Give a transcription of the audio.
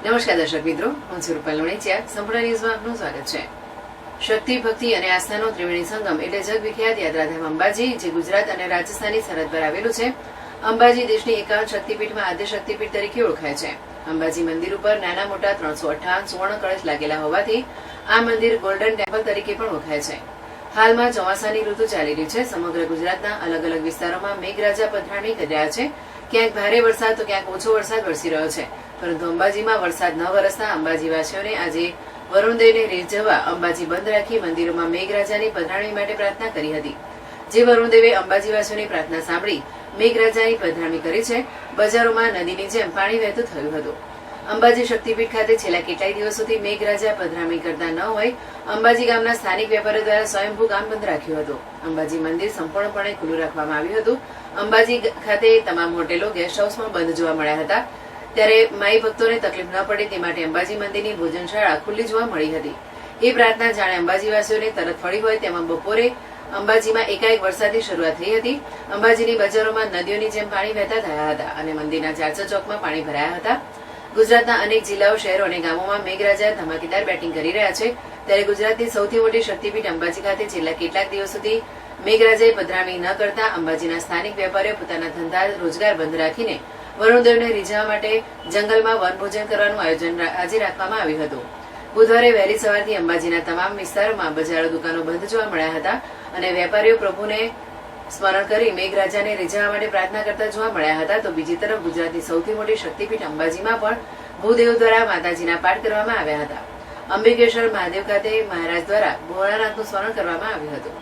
નમસ્કાર દર્શક મિત્રો, હું છું રૂપાલ લુણીચિયા. સંપૂર્ણ ન્યૂઝમાં આપનું સ્વાગત છે. શક્તિ, ભક્તિ અને આસ્થાનો ત્રિવેણી સંગમ એટલે જગવિખ્યાત યાત્રાધામ અંબાજી, જે ગુજરાત અને રાજસ્થાનની સરહદ પર આવેલું છે. અંબાજી દેશની 51 શક્તિપીઠમાં આદ્ય શક્તિપીઠ તરીકે ઓળખાય છે. અંબાજી મંદિર ઉપર નાના મોટા 358 સુવર્ણ કળશ લાગેલા હોવાથી આ મંદિર ગોલ્ડન ટેમ્પલ તરીકે પણ ઓળખાય છે. હાલમાં ચોમાસાની ઋતુ ચાલી રહી છે. સમગ્ર ગુજરાતના અલગ અલગ વિસ્તારોમાં મેઘરાજા પધરામણી કરી રહ્યા છે. ક્યાંક ભારે વરસાદ તો ક્યાંક ઓછો વરસાદ વરસી રહ્યો છે. પરંતુ અંબાજીમાં વરસાદ ન વરસતા અંબાજીવાસીઓને આજે વરુણદેવને રીઝવવા અંબાજી બંધ રાખી મંદિરોમાં મેઘરાજાની પધરામણી માટે પ્રાર્થના કરી હતી. જે વરુણદેવે અંબાજીવાસીઓની પ્રાર્થના સાંભળી મેઘરાજાની પધરામણી કરી છે. બજારોમાં નદીની જેમ પાણી વહેતું થયું હતું. અંબાજી શક્તિપીઠ ખાતે છેલ્લા કેટલાય દિવસોથી મેઘરાજા પધરામણી કરતા ન હોય અંબાજી ગામના સ્થાનિક વેપારીઓ દ્વારા સ્વયંભૂ ગામ બંધ રાખ્યું હતું. અંબાજી મંદિર સંપૂર્ણપણે ખુલ્લું રાખવામાં આવ્યું હતું. અંબાજી ખાતે તમામ હોટેલો, ગેસ્ટ હાઉસમાં બંધ જોવા મળ્યા હતા. ત્યારે માઈ ભક્તોને તકલીફ ન પડે તે માટે અંબાજી મંદિરની ભોજનશાળા ખુલ્લી જોવા મળી હતી. એ પ્રાર્થના જાણે અંબાજીવાસીઓને તરત ફળી હોય તેમાં બપોરે અંબાજીમાં એકાએક વરસાદની શરૂઆત થઈ હતી. અંબાજીની બજારોમાં નદીઓની જેમ પાણી વહેતા થયા હતા અને મંદિરના ચારસો ચોકમાં પાણી ભરાયા હતા. ગુજરાતના અનેક જિલ્લાઓ, શહેરો અને ગામોમાં મેઘરાજા ધમાકેદાર બેટિંગ કરી રહ્યા છે. ત્યારે ગુજરાતની સૌથી મોટી શક્તિપીઠ અંબાજી ખાતે છેલ્લા કેટલાક દિવસોથી મેઘરાજાએ પધરામણી ન કરતા અંબાજીના સ્થાનિક વેપારીઓ પોતાના ધંધા રોજગાર બંધ રાખીને વરુણદેવને રીઝવવા માટે જંગલમાં વનભોજન કરવાનું આયોજન આજે રાખવામાં આવ્યું હતું. બુધવારે વહેલી સવારથી અંબાજીના તમામ વિસ્તારોમાં બજારો, દુકાનો બંધ જોવા મળ્યા હતા અને વેપારીઓ પ્રભુને સ્મરણ કરી મેઘરાજાને રીઝવવા માટે પ્રાર્થના કરતા જોવા મળ્યા હતા. તો બીજી તરફ ગુજરાતની સૌથી મોટી શક્તિપીઠ અંબાજીમાં પણ ભૂદેવ દ્વારા માતાજીના પાઠ કરવામાં આવ્યા હતા. અંબિકેશ્વર મહાદેવ ખાતે મહારાજ દ્વારા ભોળાનાથનું સ્મરણ કરવામાં આવ્યું હતું.